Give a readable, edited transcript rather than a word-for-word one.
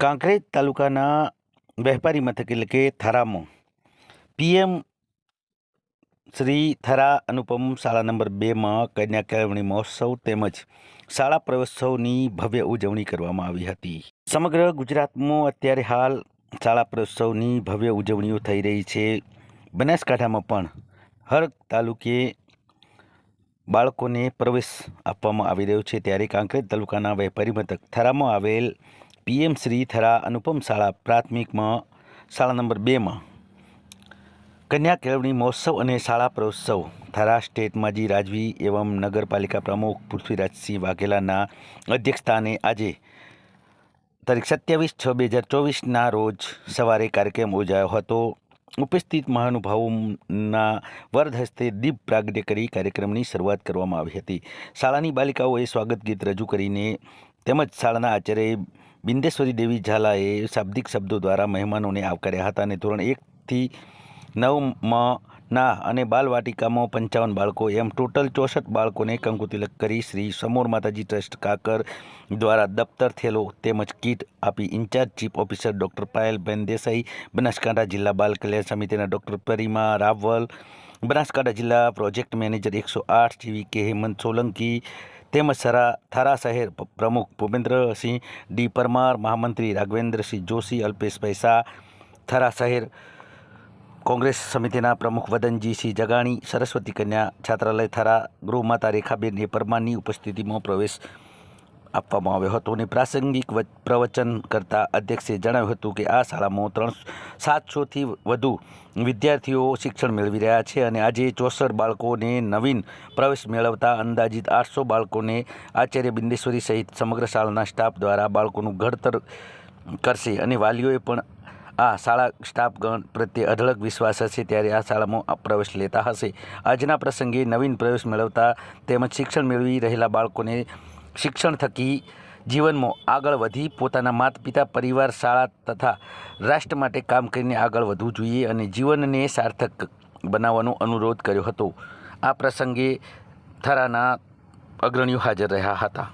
કાંકરેજ તાલુકાના વેપારી મથક એટલે કે થરામાં પીએમ શ્રી થરા અનુપમ શાળા નંબર 2માં કન્યા કેળવણી મહોત્સવ તેમજ શાળા પ્રવેશોત્સવની ભવ્ય ઉજવણી કરવામાં આવી હતી। સમગ્ર ગુજરાતમાં અત્યારે હાલ શાળા પ્રવેશોત્સવની ભવ્ય ઉજવણીઓ થઈ રહી છે। બનાસકાંઠામાં પણ હર તાલુકે બાળકોને પ્રવેશ આપવામાં આવી રહ્યો છે। ત્યારે કાંકરેજ તાલુકાના વેપારી મથક થરામાં આવેલ પીએમ શ્રી થરા અનુપમ શાળા પ્રાથમિકમાં શાળા નંબર 2માં કન્યા કેળવણી મહોત્સવ અને શાળા પ્રવેશોત્સવ થરા સ્ટેટ માજી રાજવી એવં નગરપાલિકા પ્રમુખ પૃથ્વીરાજસિંહ વાઘેલાના અધ્યક્ષસ્થાને આજે તારીખ 27/6/2024ના રોજ સવારે કાર્યક્રમ યોજાયો હતો। ઉપસ્થિત મહાનુભાવોના વરદ હસ્તે દીપ પ્રાગટ્ય કરી કાર્યક્રમની શરૂઆત કરવામાં આવી હતી। શાળાની બાલિકાઓએ સ્વાગત ગીત રજૂ કરીને તેમજ શાળાના આચાર્ય બિંદેશ્વરી દેવી ઝાલાએ શાબ્દિક શબ્દો દ્વારા મહેમાનોને આવકાર્યા હતા અને ધોરણ 1 થી 9 અને બાલવાટિકામાં 55 બાળકો એમ ટોટલ 64 બાળકોને કંકુતિલક કરી શ્રી સમોર માતાજી ટ્રસ્ટ કાકર દ્વારા દફતર થેલો તેમજ કીટ આપી in charge chief officer doctor Payalben Desai, Banaskantha જિલ્લા બાલ કલ્યાણ સમિતિના ડૉક્ટર પરિમા રાવલ, બનાસકાંઠા જિલ્લા પ્રોજેક્ટ મેનેજર 108 જીવી કે હેમંત સોલંકી તેમજ થરા શહેર પ્રમુખ ભૂપેન્દ્રસિંહ ડી પરમાર, મહામંત્રી રાઘવેન્દ્રસિંહ જોશી, અલ્પેશભાઈ શાહ, થરા શહેર કોંગ્રેસ સમિતિના પ્રમુખ વદનજીસિંહ જગાણી, સરસ્વતી કન્યા છાત્રાલય થરા ગૃહમાતા રેખાબેન એ પરમારની ઉપસ્થિતિમાં પ્રવેશ આપવામાં આવ્યો હતો અને પ્રાસંગિક પ્રવચન કરતા અધ્યક્ષે જણાવ્યું હતું કે આ શાળામાં 700થી વધુ વિદ્યાર્થીઓ શિક્ષણ મેળવી રહ્યા છે અને આજે 64 બાળકોને નવીન પ્રવેશ મેળવતા અંદાજિત 800 બાળકોને આચાર્ય બિંદેશ્વરી સહિત સમગ્ર શાળાના સ્ટાફ દ્વારા બાળકોનું ઘડતર કરશે અને વાલીઓએ પણ આ શાળા સ્ટાફગણ પ્રત્યે અઢળક વિશ્વાસ હશે ત્યારે આ શાળામાં પ્રવેશ લેતા હશે। આજના પ્રસંગે નવીન પ્રવેશ મેળવતા તેમજ શિક્ષણ મેળવી રહેલા બાળકોને શિક્ષણ થકી જીવનમાં આગળ વધી પોતાના માતા પિતા, પરિવાર, શાળા તથા રાષ્ટ્ર માટે કામ કરીને આગળ વધવું જોઈએ અને જીવનને સાર્થક બનાવવાનો અનુરોધ કર્યો હતો। આ પ્રસંગે થરાના અગ્રણીઓ હાજર રહ્યા હતા।